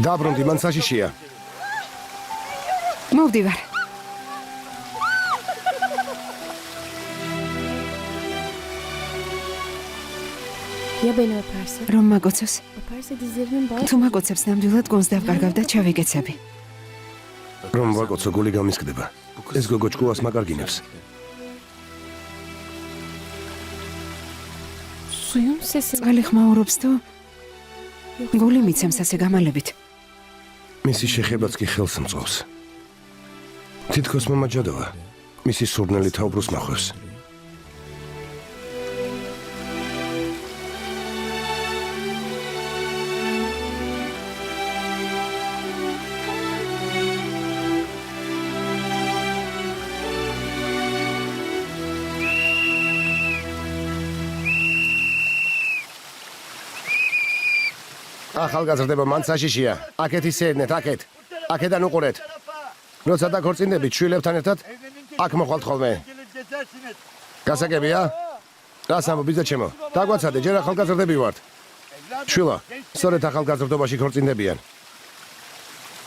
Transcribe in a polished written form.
დაბრუნდი, მან საშიშია. მოვდივარ. Ja bine yaparsın. რომ მაგოცოს. Yaparsa dizlerinin bağı. თუ მაგოცებს ნამდვილად გონს დავკარგავ და ჩავიგეცები. რომ ვაკოცო გული გამისკდება. ეს გოგო ჭკუას მაგარგინებს. Suyun sesi. წყალი ხმაურობს თუ გული მიცემს ასე გამალებით. მისი შეხებაც კი ხელს მწყობს. თითქოს მომაჯადოა. მისი სურნელი თაუბროს ნახავს. ახალგაზრდება მან საშიშია. აქეთ ისეედნეთ, აქეთ. აქედან უყურეთ. როცა დაქორწინდებით შვილებთან ერთად აქ მოხვალთ ხოლმე. გასაგებია? რას ამბობ ბიძაჩემო? დაგვაცადე, ჯერ ახალგაზრდები ვართ. შვილო, სწორედ ახალგაზრდობაში ქორწინდებიან.